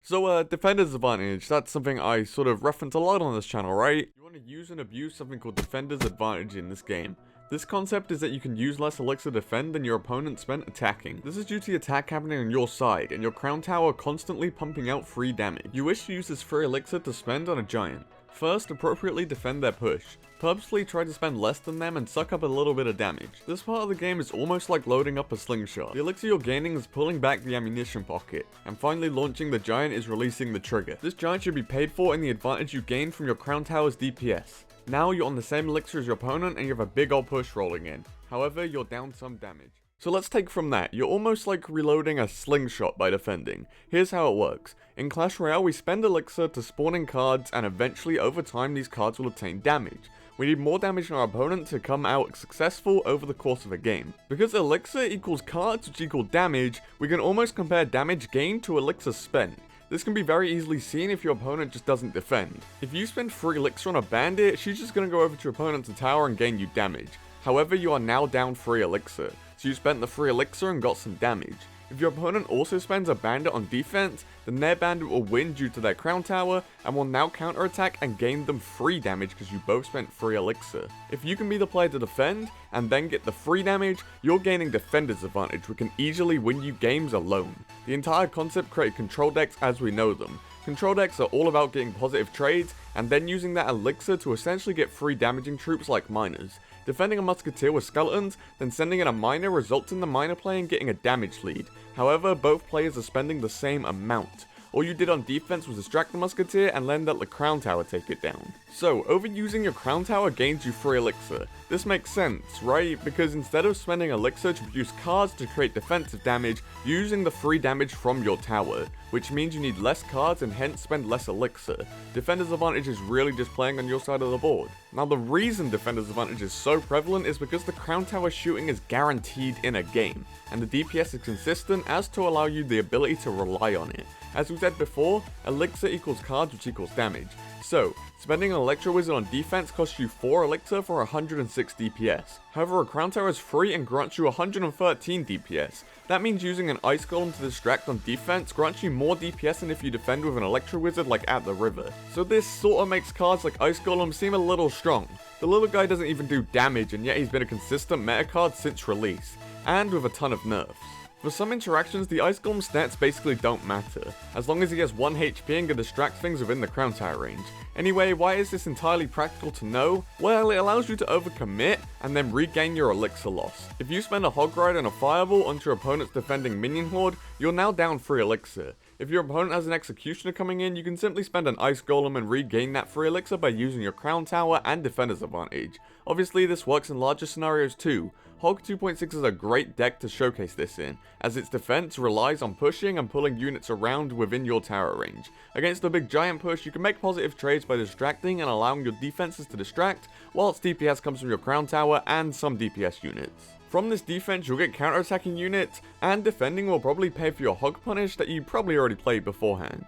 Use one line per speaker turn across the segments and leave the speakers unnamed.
So, defender's advantage, that's something I sort of reference a lot on this channel, right? You want to use and abuse something called defender's advantage in this game. This concept is that you can use less elixir to defend than your opponent spent attacking. This is due to the attack happening on your side, and your crown tower constantly pumping out free damage. You wish to use this free elixir to spend on a giant. First, appropriately defend their push. Purposely try to spend less than them and suck up a little bit of damage. This part of the game is almost like loading up a slingshot. The elixir you're gaining is pulling back the ammunition pocket, and finally launching the giant is releasing the trigger. This giant should be paid for in the advantage you gain from your crown tower's DPS. Now you're on the same elixir as your opponent and you have a big old push rolling in. However, you're down some damage. So let's take from that, you're almost like reloading a slingshot by defending. Here's how it works. In Clash Royale, we spend elixir to spawn in cards, and eventually over time these cards will obtain damage. We need more damage from our opponent to come out successful over the course of a game. Because elixir equals cards which equal damage, we can almost compare damage gained to elixir spent. This can be very easily seen if your opponent just doesn't defend. If you spend free elixir on a bandit, she's just going to go over to your opponent's tower and gain you damage. However, you are now down free elixir, so you spent the free elixir and got some damage. If your opponent also spends a bandit on defense, then their bandit will win due to their crown tower and will now counterattack and gain them free damage because you both spent free elixir. If you can be the player to defend and then get the free damage, you're gaining defender's advantage, which can easily win you games alone. The entire concept created control decks as we know them. Control decks are all about getting positive trades and then using that elixir to essentially get free damaging troops like miners. Defending a musketeer with skeletons, then sending in a miner results in the miner playing getting a damage lead. However, both players are spending the same amount. All you did on defense was distract the musketeer and then let the crown tower take it down. So, overusing your crown tower gains you free elixir. This makes sense, right? Because instead of spending elixir to produce cards to create defensive damage, you're using the free damage from your tower, which means you need less cards and hence spend less elixir. Defender's advantage is really just playing on your side of the board. Now the reason defender's advantage is so prevalent is because the crown tower shooting is guaranteed in a game, and the DPS is consistent as to allow you the ability to rely on it. As we said before, elixir equals cards which equals damage. So, spending an Electro Wizard on defense costs you 4 elixir for 106 DPS. However, a crown tower is free and grants you 113 DPS. That means using an Ice Golem to distract on defense grants you more DPS than if you defend with an Electro Wizard like at the river. So this sort of makes cards like Ice Golem seem a little strong. The little guy doesn't even do damage, and yet he's been a consistent meta card since release, and with a ton of nerfs. For some interactions, the Ice Golem stats basically don't matter, as long as he has 1 HP and can distract things within the crown tower range. Anyway, why is this entirely practical to know? Well, it allows you to overcommit and then regain your elixir loss. If you spend a Hog Ride and a Fireball onto your opponent's defending minion horde, you're now down free elixir. If your opponent has an Executioner coming in, you can simply spend an Ice Golem and regain that free elixir by using your crown tower and defender's advantage. Obviously, this works in larger scenarios too. Hog 2.6 is a great deck to showcase this in, as its defense relies on pushing and pulling units around within your tower range. Against a big giant push, you can make positive trades by distracting and allowing your defenses to distract, whilst DPS comes from your crown tower and some DPS units. From this defense, you'll get counterattacking units, and defending will probably pay for your Hog Punish that you probably already played beforehand.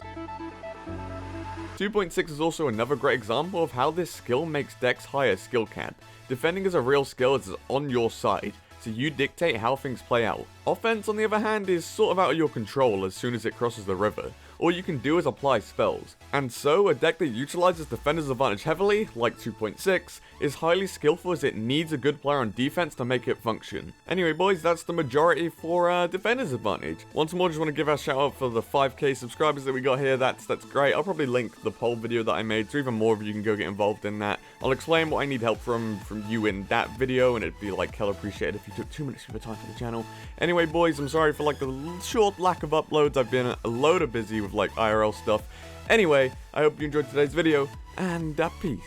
2.6 is also another great example of how this skill makes decks higher skill cap. Defending is a real skill as it's on your side, so you dictate how things play out. Offense, on the other hand, is sort of out of your control as soon as it crosses the river. All you can do is apply spells. And so, a deck that utilizes defender's advantage heavily, like 2.6, is highly skillful as it needs a good player on defense to make it function. Anyway boys, that's the majority for defender's advantage. Once more, just want to give a shout out for the 5k subscribers that we got here. That's great. I'll probably link the poll video that I made, so even more of you can go get involved in that. I'll explain what I need help from you in that video, and it'd be like hell appreciated if you took 2 minutes of your time for the channel. Anyway boys, I'm sorry for like the short lack of uploads. I've been a load of busy with like IRL stuff. Anyway, I hope you enjoyed today's video, and peace.